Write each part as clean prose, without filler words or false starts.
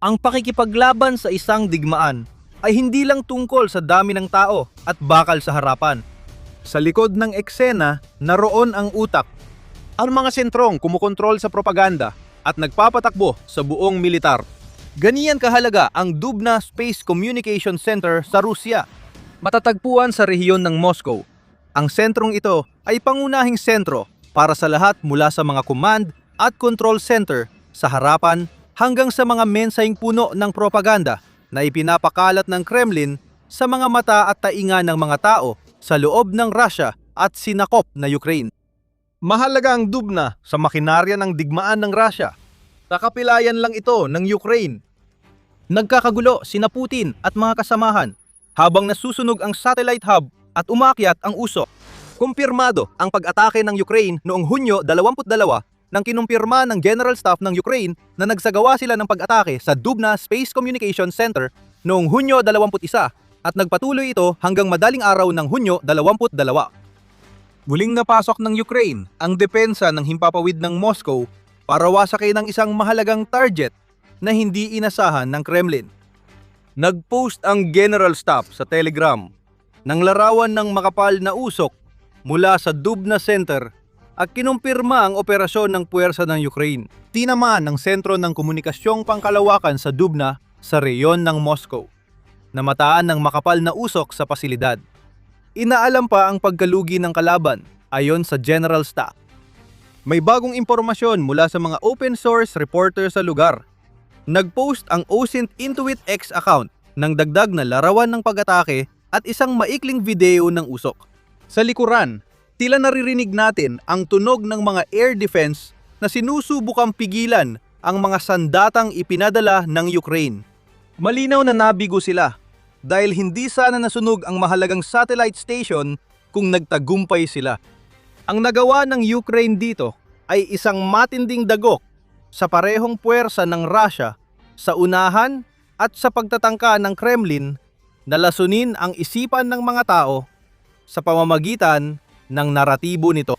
Ang pakikipaglaban sa isang digmaan ay hindi lang tungkol sa dami ng tao at bakal sa harapan. Sa likod ng eksena, naroon ang utak. Ang mga sentrong kumukontrol sa propaganda at nagpapatakbo sa buong militar. Ganiyan kahalaga ang Dubna Space Communication Center sa Rusya. Matatagpuan sa rehiyon ng Moscow. Ang sentrong ito ay pangunahing sentro para sa lahat mula sa mga command at control center sa harapan hanggang sa mga mensaheng puno ng propaganda na ipinapakalat ng Kremlin sa mga mata at tainga ng mga tao sa loob ng Russia at sinakop na Ukraine. Mahalaga ang Dubna sa makinarya ng digmaan ng Russia. Kakapilayan lang ito ng Ukraine. Nagkakagulo sina Putin at mga kasamahan habang nasusunog ang satellite hub at umakyat ang usok. Kumpirmado ang pag-atake ng Ukraine noong Hunyo 22 nang kinumpirma ng General Staff ng Ukraine na nagsagawa sila ng pag-atake sa Dubna Space Communication Center noong Hunyo 21 at nagpatuloy ito hanggang madaling araw ng Hunyo 22. Muling napasok ng Ukraine ang depensa ng himpapawid ng Moscow para wasakin ng isang mahalagang target na hindi inasahan ng Kremlin. Nag-post ang General Staff sa Telegram ng larawan ng makapal na usok mula sa Dubna Center at kinumpirma ang operasyon ng puwersa ng Ukraine. Tinamaan ng sentro ng komunikasyong pangkalawakan sa Dubna sa reyon ng Moscow. Namataan ng makapal na usok sa pasilidad. Inaalam pa ang pagkalugi ng kalaban ayon sa General Staff. May bagong impormasyon mula sa mga open source reporter sa lugar. Nag-post ang OSINT Intuit X account ng dagdag na larawan ng pag-atake at isang maikling video ng usok. Sa likuran, tila naririnig natin ang tunog ng mga air defense na sinusubukang pigilan ang mga sandatang ipinadala ng Ukraine. Malinaw na nabigo sila dahil hindi sana nasunog ang mahalagang satellite station kung nagtagumpay sila. Ang nagawa ng Ukraine dito ay isang matinding dagok sa parehong puwersa ng Russia sa unahan at sa pagtatangka ng Kremlin na lasunin ang isipan ng mga tao sa pamamagitan ng naratibo nito.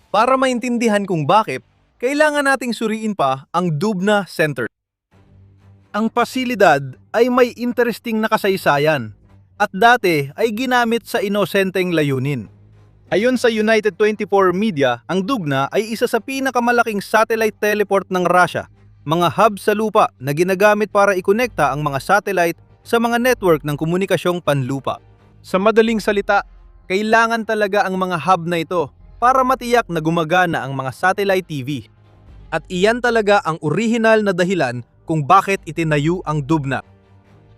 Para maintindihan kung bakit, kailangan nating suriin pa ang Dubna Center. Ang pasilidad ay may interesting na kasaysayan at dati ay ginamit sa inosenteng layunin. Ayon sa United 24 Media, ang Dubna ay isa sa pinakamalaking satellite teleport ng Russia, mga hub sa lupa na ginagamit para ikonekta ang mga satellite sa mga network ng komunikasyong panlupa. Sa madaling salita, kailangan talaga ang mga hub na ito para matiyak na gumagana ang mga satellite TV. At iyan talaga ang orihinal na dahilan kung bakit itinayo ang Dubna.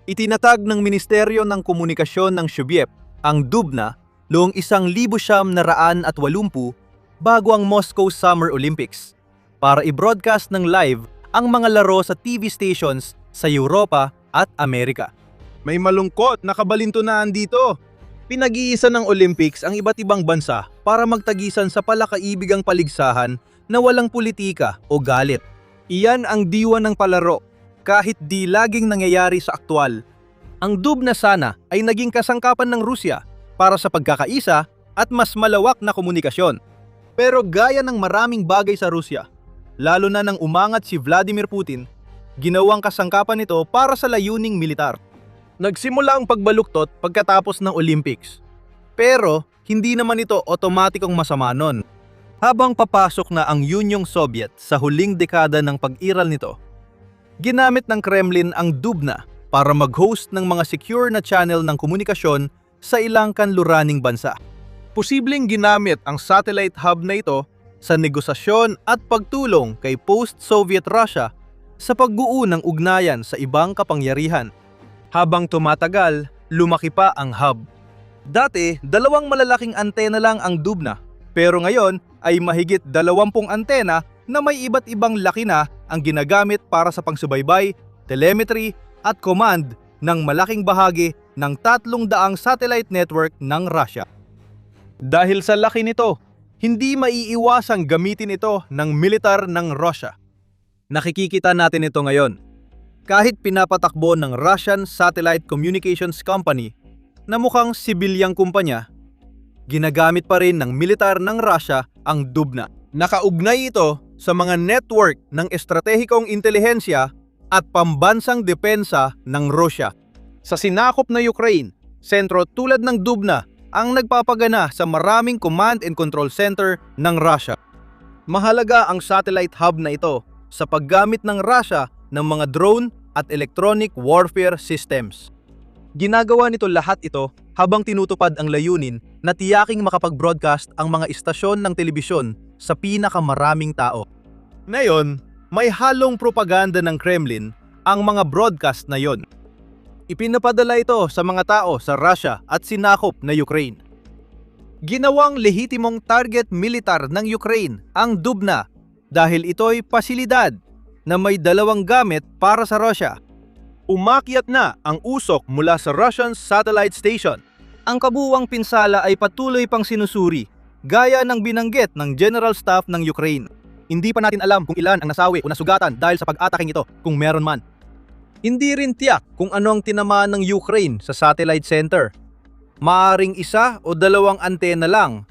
Itinatag ng Ministeryo ng Komunikasyon ng Soviet ang Dubna noong 1980 bago ang Moscow Summer Olympics para i-broadcast ng live ang mga laro sa TV stations sa Europa at Amerika. May malungkot na kabalintunaan dito. Pinag-iisa ng Olympics ang iba't ibang bansa para magtagisan sa palakaibigang paligsahan na walang politika o galit. Iyan ang diwa ng palaro, kahit di laging nangyayari sa aktwal. Ang Dubna sana ay naging kasangkapan ng Rusya para sa pagkakaisa at mas malawak na komunikasyon. Pero gaya ng maraming bagay sa Rusya, lalo na nang umangat si Vladimir Putin, ginawang kasangkapan ito para sa layuning militar. Nagsimula ang pagbaluktot pagkatapos ng Olympics. Pero hindi naman ito otomatikong masama nun. Habang papasok na ang Unyong Soviet sa huling dekada ng pag-iral nito, ginamit ng Kremlin ang Dubna para mag-host ng mga secure na channel ng komunikasyon sa ilang kanluraning bansa. Posibleng ginamit ang satellite hub na ito sa negosasyon at pagtulong kay post-Soviet Russia sa pagbuo ng ugnayan sa ibang kapangyarihan. Habang tumatagal, lumaki pa ang hub. Dati, 2 malalaking antena lang ang Dubna, pero ngayon ay mahigit 20 antena na may iba't ibang laki na ang ginagamit para sa pangsubaybay, telemetry at command ng malaking bahagi ng 300 satellite network ng Russia. Dahil sa laki nito, hindi maiiwasang gamitin ito ng militar ng Russia. Nakikikita natin ito ngayon. Kahit pinapatakbo ng Russian Satellite Communications Company na mukhang sibilyang kumpanya, ginagamit pa rin ng militar ng Russia ang Dubna. Nakaugnay ito sa mga network ng estratehikong intelihensya at pambansang depensa ng Rusya. Sa sinakop na Ukraine, sentro tulad ng Dubna ang nagpapagana sa maraming command and control center ng Russia. Mahalaga ang satellite hub na ito sa paggamit ng Russia ng mga drone at electronic warfare systems. Ginagawa nito lahat ito habang tinutupad ang layunin na tiyaking makapag-broadcast ang mga istasyon ng telebisyon sa pinakamaraming tao. Ngayon, may halong propaganda ng Kremlin ang mga broadcast na yon. Ipinapadala ito sa mga tao sa Russia at sinakop na Ukraine. Ginawang lehitimong target militar ng Ukraine ang Dubna dahil ito'y pasilidad na may dalawang gamit para sa Russia. Umakyat na ang usok mula sa Russian satellite station. Ang kabuuang pinsala ay patuloy pang sinusuri, gaya ng binanggit ng General Staff ng Ukraine. Hindi pa natin alam kung ilan ang nasawi o nasugatan dahil sa pag-ataking ito, kung meron man. Hindi rin tiyak kung ano ang tinamaan ng Ukraine sa satellite center. Maaring isa o dalawang antena lang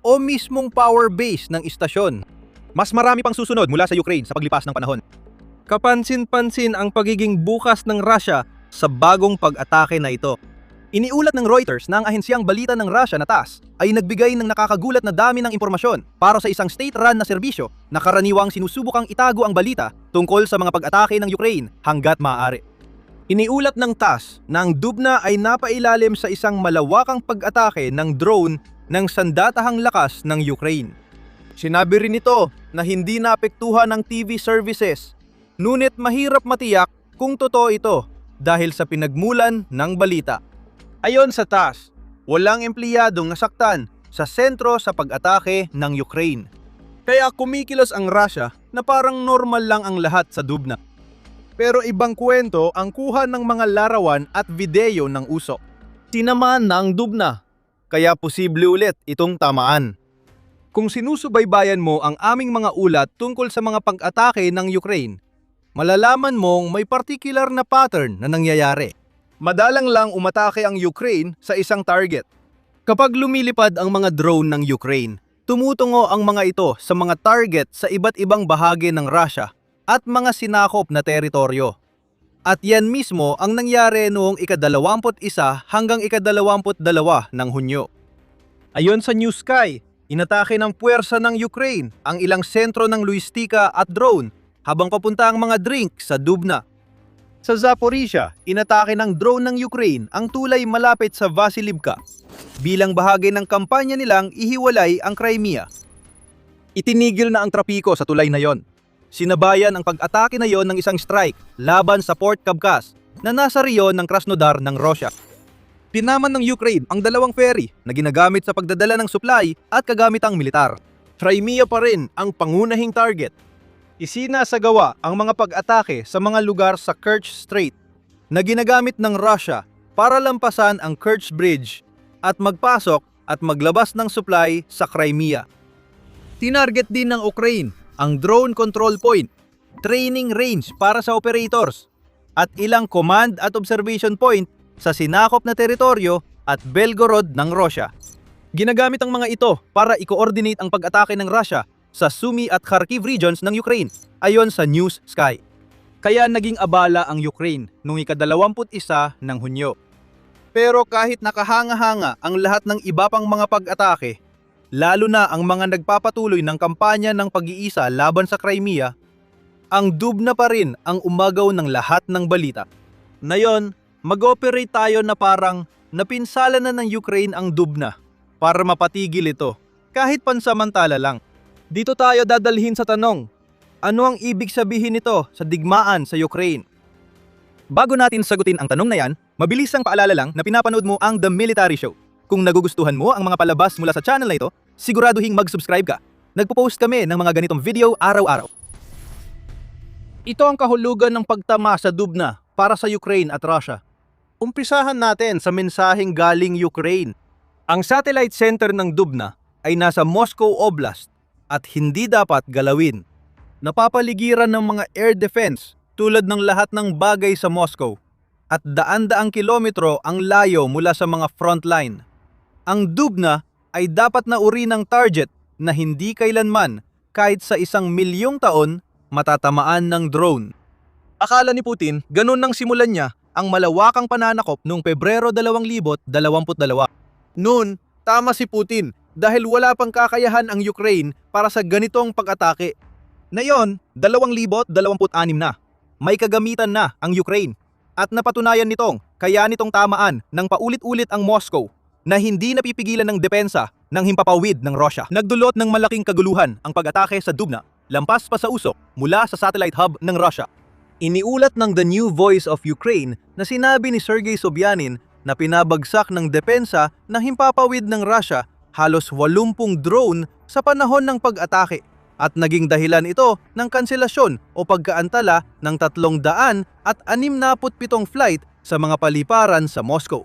o mismong power base ng istasyon. Mas marami pang susunod mula sa Ukraine sa paglipas ng panahon. Kapansin-pansin ang pagiging bukas ng Russia sa bagong pag-atake na ito. Iniulat ng Reuters na ang ahensyang balita ng Russia na TASS ay nagbigay ng nakakagulat na dami ng impormasyon para sa isang state-run na serbisyo na karaniwang sinusubukang itago ang balita tungkol sa mga pag-atake ng Ukraine hanggat maaari. Iniulat ng TASS na ang Dubna ay napailalim sa isang malawakang pag-atake ng drone ng sandatahang lakas ng Ukraine. Sinabi rin ito na hindi naapektuhan ng TV services, ngunit mahirap matiyak kung totoo ito dahil sa pinagmulan ng balita. Ayon sa TASS, walang empleyadong nasaktan sa sentro sa pag-atake ng Ukraine. Kaya kumikilos ang Russia na parang normal lang ang lahat sa Dubna. Pero ibang kwento ang kuha ng mga larawan at video ng usok. Tinamaan na ang Dubna, kaya posible ulit itong tamaan. Kung sinusubaybayan mo ang aming mga ulat tungkol sa mga pag-atake ng Ukraine, malalaman mong may particular na pattern na nangyayari. Madalang lang umatake ang Ukraine sa isang target. Kapag lumilipad ang mga drone ng Ukraine, tumutungo ang mga ito sa mga target sa iba't ibang bahagi ng Russia at mga sinakop na teritoryo. At yan mismo ang nangyari noong ika-21 hanggang ika-22 ng Hunyo. Ayon sa New Sky, inatake ng puwersa ng Ukraine ang ilang sentro ng logistika at drone habang papunta ang mga drink sa Dubna. Sa Zaporizhia, inatake ng drone ng Ukraine ang tulay malapit sa Vasilivka bilang bahagi ng kampanya nilang ihiwalay ang Crimea. Itinigil na ang trapiko sa tulay na yon. Sinabayan ang pag-atake na yon ng isang strike laban sa Port Kavkaz na nasa riyon ng Krasnodar ng Russia. Tinaman ng Ukraine ang dalawang ferry na ginagamit sa pagdadala ng supply at kagamitang militar. Crimea pa rin ang pangunahing target. Isinasagawa ang mga pag-atake sa mga lugar sa Kerch Strait na ginagamit ng Russia para lampasan ang Kerch Bridge at magpasok at maglabas ng supply sa Crimea. Tinarget din ng Ukraine ang drone control point, training range para sa operators, at ilang command at observation point sa sinakop na teritoryo at Belgorod ng Russia. Ginagamit ang mga ito para i-coordinate ang pag-atake ng Russia sa Sumy at Kharkiv regions ng Ukraine, ayon sa News Sky. Kaya naging abala ang Ukraine noong ika-21 ng Hunyo. Pero kahit nakahanga-hanga ang lahat ng iba pang mga pag-atake, lalo na ang mga nagpapatuloy ng kampanya ng pag-iisa laban sa Crimea, ang Dubna pa rin ang umagaw ng lahat ng balita. Ngayon, mag-operate tayo na parang napinsala na ng Ukraine ang Dubna para mapatigil ito, kahit pansamantala lang. Dito tayo dadalhin sa tanong, ano ang ibig sabihin nito sa digmaan sa Ukraine? Bago natin sagutin ang tanong na yan, mabilis ang paalala lang na pinapanood mo ang The Military Show. Kung nagugustuhan mo ang mga palabas mula sa channel na ito, siguraduhing mag-subscribe ka. Nagpo-post kami ng mga ganitong video araw-araw. Ito ang kahulugan ng pagtama sa Dubna para sa Ukraine at Russia. Umpisahan natin sa mensaheng galing Ukraine. Ang satellite center ng Dubna ay nasa Moscow Oblast at hindi dapat galawin. Napapaligiran ng mga air defense tulad ng lahat ng bagay sa Moscow at daan-daang kilometro ang layo mula sa mga frontline. Ang Dubna ay dapat na uri ng target na hindi kailanman kahit sa 1,000,000 taon matatamaan ng drone. Akala ni Putin, ganun nang simulan niya ang malawakang pananakop noong Pebrero 2022. Noon, tama si Putin dahil wala pang kakayahan ang Ukraine para sa ganitong pag-atake. Ngayon, 2026 na. May kagamitan na ang Ukraine at napatunayan nitong kaya nitong tamaan ng paulit-ulit ang Moscow na hindi napipigilan ng depensa ng himpapawid ng Russia. Nagdulot ng malaking kaguluhan ang pag-atake sa Dubna, lampas pa sa usok mula sa satellite hub ng Russia. Iniulat ng The New Voice of Ukraine na sinabi ni Sergei Sobyanin na pinabagsak ng depensa ng himpapawid ng Russia halos 80 drone sa panahon ng pag-atake at naging dahilan ito ng kanselasyon o pagkaantala ng 367 flight sa mga paliparan sa Moscow.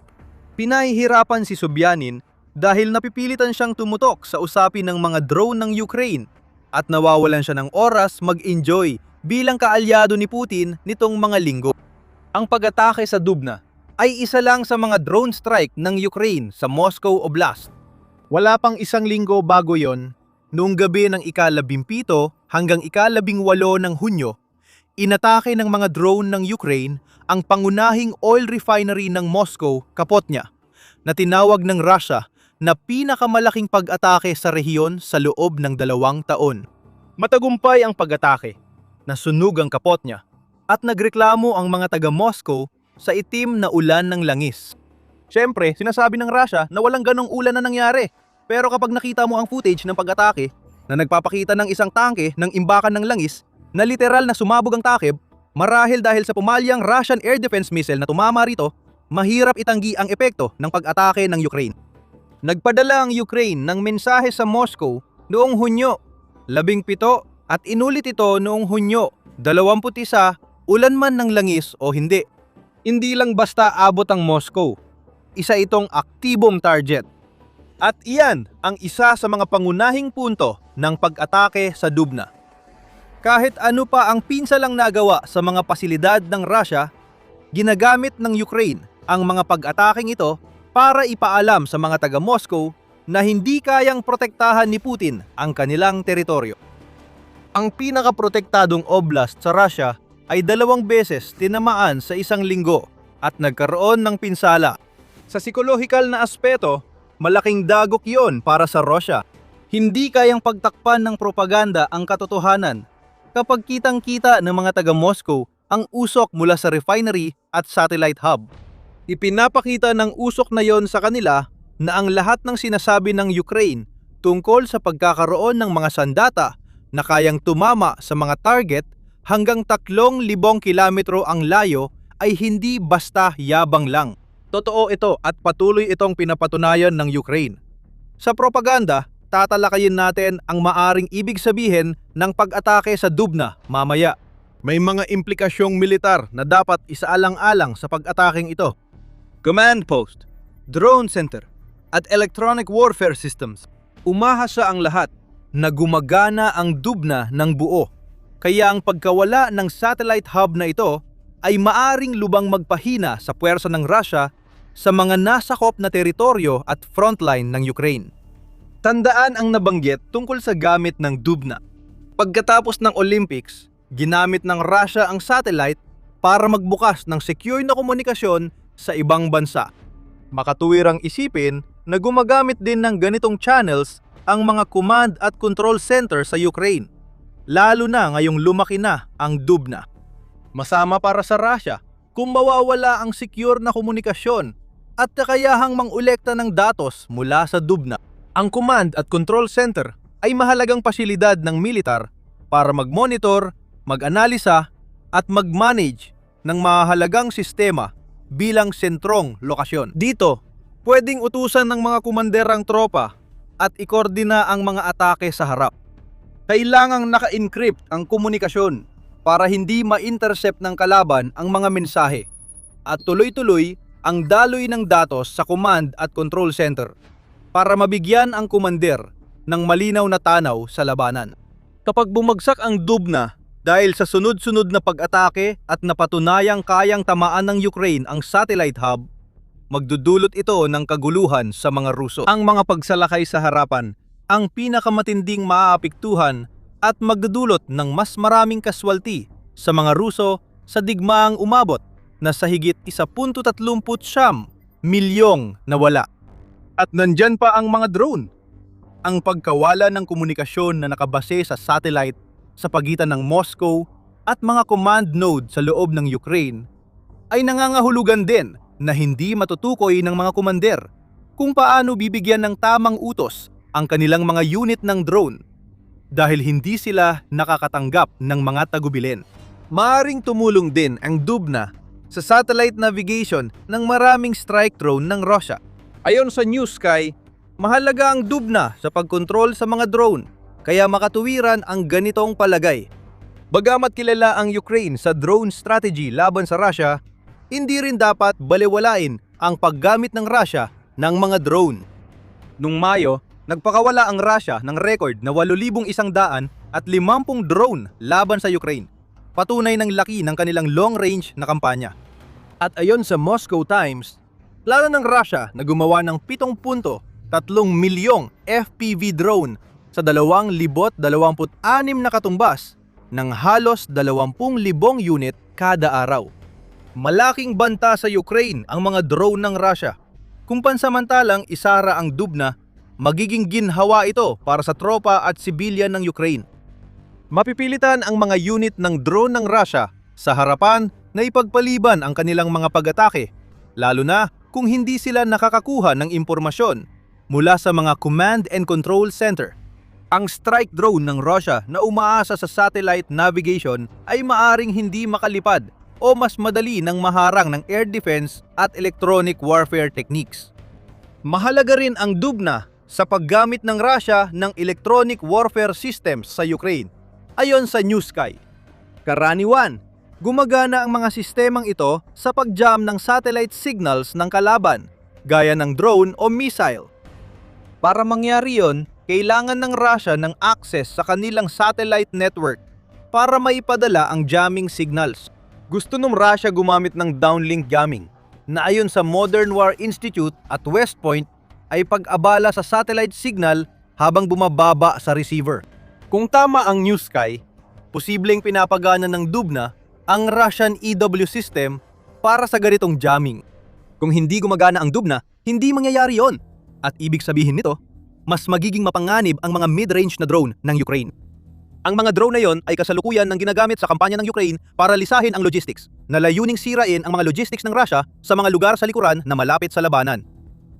Pinahihirapan si Sobyanin dahil napipilitan siyang tumutok sa usapin ng mga drone ng Ukraine at nawawalan siya ng oras mag-enjoy bilang kaalyado ni Putin nitong mga linggo. Ang pag-atake sa Dubna ay isa lang sa mga drone strike ng Ukraine sa Moscow Oblast. Wala pang isang linggo bago yon, noong gabi ng ika-17 hanggang ika-18 ng Hunyo, inatake ng mga drone ng Ukraine ang pangunahing oil refinery ng Moscow, Kapotnya, na tinawag ng Russia na pinakamalaking pag-atake sa rehiyon sa loob ng 2 taon. Matagumpay ang pag-atake, nasunog ang Kapotnya, at nagreklamo ang mga taga-Moscow sa itim na ulan ng langis. Siyempre, sinasabi ng Russia na walang ganong ulan na nangyari. Pero kapag nakita mo ang footage ng pag-atake na nagpapakita ng isang tangke ng imbakan ng langis na literal na sumabog ang takip, marahil dahil sa pumalyang Russian air defense missile na tumama rito, mahirap itanggi ang epekto ng pag-atake ng Ukraine. Nagpadala ang Ukraine ng mensahe sa Moscow noong Hunyo 17 at inulit ito noong Hunyo 21, ulan man ng langis o hindi. Hindi lang basta abot ang Moscow, isa itong aktibong target. At iyan ang isa sa mga pangunahing punto ng pag-atake sa Dubna. Kahit ano pa ang pinsalang nagawa sa mga pasilidad ng Russia, ginagamit ng Ukraine ang mga pag-ataking ito para ipaalam sa mga taga-Moscow na hindi kayang protektahan ni Putin ang kanilang teritoryo. Ang pinakaprotektadong oblast sa Russia ay 2 beses tinamaan sa isang linggo at nagkaroon ng pinsala. Sa psikolohikal na aspeto, malaking dagok yon para sa Russia. Hindi kayang pagtakpan ng propaganda ang katotohanan kapag kitang-kita ng mga taga-Moscow ang usok mula sa refinery at satellite hub. Ipinapakita ng usok na yon sa kanila na ang lahat ng sinasabi ng Ukraine tungkol sa pagkakaroon ng mga sandata na kayang tumama sa mga target hanggang 3,000 kilometro ang layo ay hindi basta yabang lang. Totoo ito at patuloy itong pinapatunayan ng Ukraine. Sa propaganda, tatalakayin natin ang maaring ibig sabihin ng pag-atake sa Dubna mamaya. May mga implikasyong militar na dapat isaalang-alang sa pag-ataking ito. Command post, drone center, at electronic warfare systems. Umahasa ang lahat na gumagana ang Dubna ng buo. Kaya ang pagkawala ng satellite hub na ito ay maaring lubang magpahina sa puwersa ng Russia sa mga nasakop na teritoryo at frontline ng Ukraine. Tandaan ang nabanggit tungkol sa gamit ng Dubna. Pagkatapos ng Olympics, ginamit ng Russia ang satellite para magbukas ng secure na komunikasyon sa ibang bansa. Makatuwirang isipin na gumagamit din ng ganitong channels ang mga command at control center sa Ukraine, lalo na ngayong lumaki na ang Dubna. Masama para sa Russia kung mawawala ang secure na komunikasyon at kakayahang mangolekta ng datos mula sa Dubna. Ang command at control center ay mahalagang pasilidad ng militar para mag-monitor, mag-analisa at mag-manage ng mahalagang sistema bilang sentrong lokasyon. Dito, pwedeng utusan ng mga kumanderang tropa at ikordina ang mga atake sa harap. Kailangang naka-encrypt ang komunikasyon para hindi ma-intercept ng kalaban ang mga mensahe at tuloy-tuloy ang daloy ng datos sa command at control center para mabigyan ang kumander ng malinaw na tanaw sa labanan. Kapag bumagsak ang Dubna dahil sa sunod-sunod na pag-atake at napatunayang kayang tamaan ng Ukraine ang satellite hub, magdudulot ito ng kaguluhan sa mga Ruso. Ang mga pagsalakay sa harapan ang pinakamatinding maaapektuhan at magdudulot ng mas maraming kaswalti sa mga Ruso sa digmaang umabot na sa higit 1.39 milyong nawala. At nandyan pa ang mga drone. Ang pagkawala ng komunikasyon na nakabase sa satellite sa pagitan ng Moscow at mga command node sa loob ng Ukraine ay nangangahulugan din na hindi matutukoy ng mga komander kung paano bibigyan ng tamang utos ang kanilang mga unit ng drone dahil hindi sila nakakatanggap ng mga tagubilin. Maaring tumulong din ang Dubna sa satellite navigation ng maraming strike drone ng Russia. Ayon sa New Sky, mahalaga ang Dubna sa pagkontrol sa mga drone, kaya makatuwiran ang ganitong palagay. Bagamat kilala ang Ukraine sa drone strategy laban sa Russia, hindi rin dapat balewalain ang paggamit ng Russia ng mga drone. Noong Mayo, nagpakawala ang Russia ng record na 8,150 drone laban sa Ukraine. Patunay ng laki ng kanilang long-range na kampanya. At ayon sa Moscow Times, plano ng Russia na gumawa ng 7.3 milyong FPV drone sa 2,026 na katumbas ng halos 20,000 unit kada araw. Malaking banta sa Ukraine ang mga drone ng Russia. Kung pansamantalang isara ang Dubna, magiging ginhawa ito para sa tropa at sibilyan ng Ukraine. Mapipilitan ang mga unit ng drone ng Russia sa harapan na ipagpaliban ang kanilang mga pag-atake, lalo na kung hindi sila nakakakuha ng impormasyon mula sa mga command and control center. Ang strike drone ng Russia na umaasa sa satellite navigation ay maaring hindi makalipad o mas madali nang maharang ng air defense at electronic warfare techniques. Mahalaga rin ang Dubna sa paggamit ng Russia ng electronic warfare systems sa Ukraine. Ayon sa New Sky, karaniwan, gumagana ang mga sistemang ito sa pag-jam ng satellite signals ng kalaban, gaya ng drone o missile. Para mangyari yon, kailangan ng Russia ng access sa kanilang satellite network para maipadala ang jamming signals. Gusto ng Russia gumamit ng downlink jamming na ayon sa Modern War Institute at West Point ay pag-abala sa satellite signal habang bumababa sa receiver. Kung tama ang New Sky, posibleng pinapagana ng Dubna ang Russian EW system para sa ganitong jamming. Kung hindi gumagana ang Dubna, hindi mangyayari yon. At ibig sabihin nito, mas magiging mapanganib ang mga mid-range na drone ng Ukraine. Ang mga drone na yon ay kasalukuyan ng ginagamit sa kampanya ng Ukraine para lisahin ang logistics, na layuning sirain ang mga logistics ng Russia sa mga lugar sa likuran na malapit sa labanan.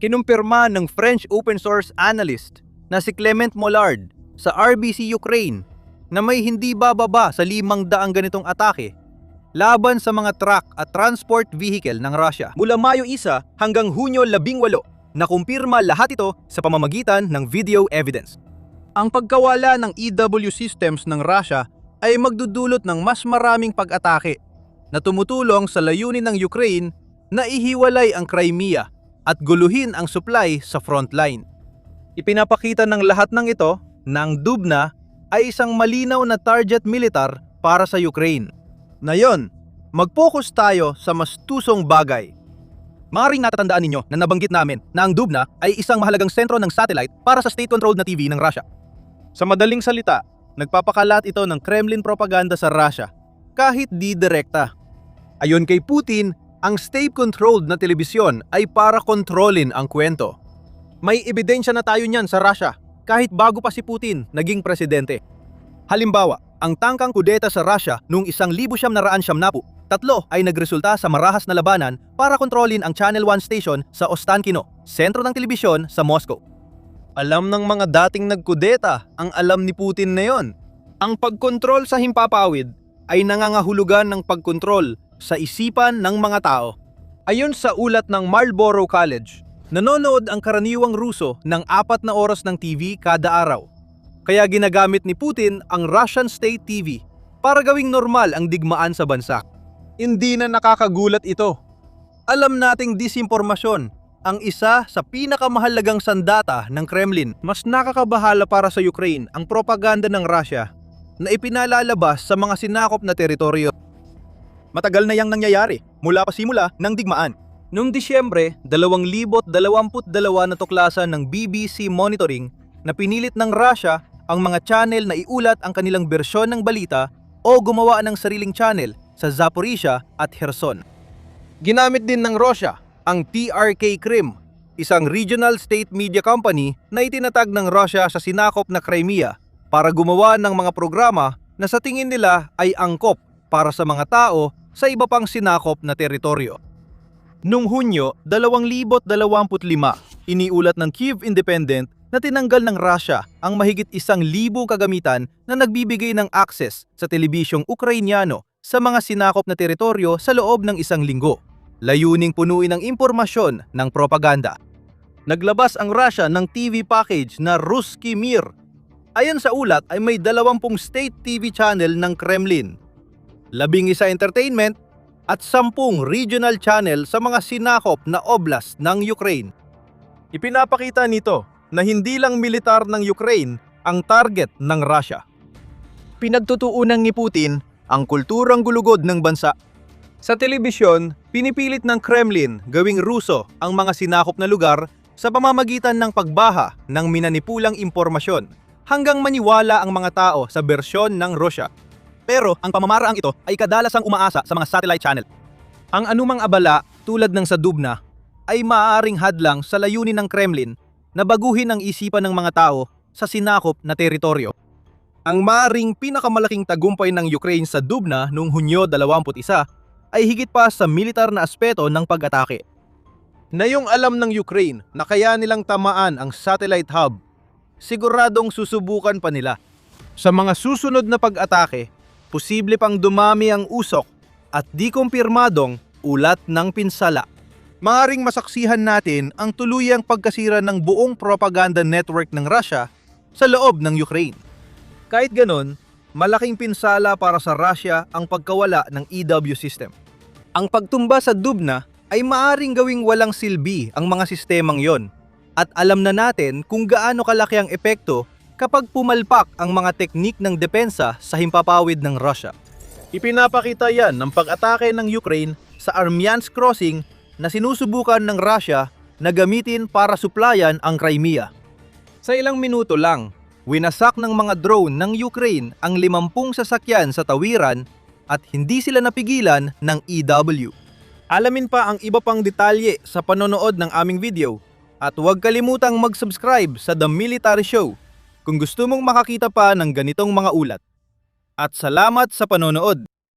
Kinumpirma ng French open source analyst na si Clement Mollard sa RBC Ukraine na may hindi bababa sa 500 ganitong atake laban sa mga truck at transport vehicle ng Russia mula Mayo 1 hanggang Hunyo 18. Nakumpirma lahat ito sa pamamagitan ng video evidence. Ang pagkawala ng EW systems ng Russia ay magdudulot ng mas maraming pag-atake na tumutulong sa layunin ng Ukraine na ihiwalay ang Crimea at guluhin ang supply sa frontline. Ipinapakita ng lahat ng ito na ang Dubna ay isang malinaw na target militar para sa Ukraine. Ngayon, mag-focus tayo sa mas tusong bagay. Maaaring natatandaan ninyo na nabanggit namin na ang Dubna ay isang mahalagang sentro ng satellite para sa state-controlled na TV ng Russia. Sa madaling salita, nagpapakalat ito ng Kremlin propaganda sa Russia, kahit di direkta. Ayon kay Putin, ang state-controlled na telebisyon ay para kontrolin ang kwento. May ebidensya na tayo niyan sa Russia, kahit bago pa si Putin naging presidente. Halimbawa, ang tangkang kudeta sa Russia noong 1990, 3 ay nagresulta sa marahas na labanan para kontrolin ang Channel 1 station sa Ostankino, sentro ng telebisyon sa Moscow. Alam ng mga dating nagkudeta ang alam ni Putin na yon. Ang pagkontrol sa himpapawid ay nangangahulugan ng pagkontrol sa isipan ng mga tao. Ayon sa ulat ng Marlborough College, nanonood ang karaniwang Ruso ng 4 na oras ng TV kada araw. Kaya ginagamit ni Putin ang Russian State TV para gawing normal ang digmaan sa bansa. Hindi na nakakagulat ito. Alam nating disinformasyon ang isa sa pinakamahalagang sandata ng Kremlin. Mas nakakabahala para sa Ukraine ang propaganda ng Russia na ipinalalabas sa mga sinakop na teritoryo. Matagal na yang nangyayari mula pa simula ng digmaan. Noong Disyembre 2022 natuklasan ng BBC Monitoring na pinilit ng Russia ang mga channel na iulat ang kanilang bersyon ng balita o gumawa ng sariling channel sa Zaporizhia at Kherson. Ginamit din ng Russia ang TRK Krim, isang regional state media company na itinatag ng Russia sa sinakop na Crimea para gumawa ng mga programa na sa tingin nila ay angkop para sa mga tao sa iba pang sinakop na teritoryo. Noong Hunyo 2025, iniulat ng Kyiv Independent na tinanggal ng Russia ang mahigit 1,000 kagamitan na nagbibigay ng access sa telebisyong Ukrainyano sa mga sinakop na teritoryo sa loob ng 1 linggo. Layuning punuin ang impormasyon ng propaganda. Naglabas ang Russia ng TV package na Ruski Mir. Ayon sa ulat ay may 20 state TV channel ng Kremlin, 11 entertainment at 10 regional channel sa mga sinakop na oblast ng Ukraine. Ipinapakita nito na hindi lang militar ng Ukraine ang target ng Russia. Pinagtutuunan ni Putin ang kulturang gulugod ng bansa. Sa telebisyon, pinipilit ng Kremlin gawing Ruso ang mga sinakop na lugar sa pamamagitan ng pagbaha ng minanipulang impormasyon hanggang maniwala ang mga tao sa bersyon ng Russia. Pero ang pamamaraang ito ay kadalasang umaasa sa mga satellite channel. Ang anumang abala tulad ng sa Dubna ay maaaring hadlang sa layunin ng Kremlin na baguhin ang isipan ng mga tao sa sinakop na teritoryo. Ang maaaring pinakamalaking tagumpay ng Ukraine sa Dubna noong Hunyo 21 ay higit pa sa militar na aspeto ng pag-atake. Na yung alam ng Ukraine na kaya nilang tamaan ang satellite hub, siguradong susubukan pa nila. Sa mga susunod na pag-atake, posible pang dumami ang usok at di kumpirmadong ulat ng pinsala. Maaring masaksihan natin ang tuluyang pagkasira ng buong propaganda network ng Russia sa loob ng Ukraine. Kahit ganon, malaking pinsala para sa Russia ang pagkawala ng EW system. Ang pagtumba sa Dubna ay maaring gawing walang silbi ang mga sistemang yon at alam na natin kung gaano kalaki ang epekto kapag pumalpak ang mga teknik ng depensa sa himpapawid ng Russia. Ipinapakita yan ng pag-atake ng Ukraine sa Armyansk Crossing na sinusubukan ng Russia na gamitin para suplayan ang Crimea. Sa ilang minuto lang, winasak ng mga drone ng Ukraine ang 50 sasakyan sa tawiran at hindi sila napigilan ng EW. Alamin pa ang iba pang detalye sa panonood ng aming video at huwag kalimutang mag-subscribe sa The Military Show kung gusto mong makakita pa ng ganitong mga ulat. At salamat sa panonood!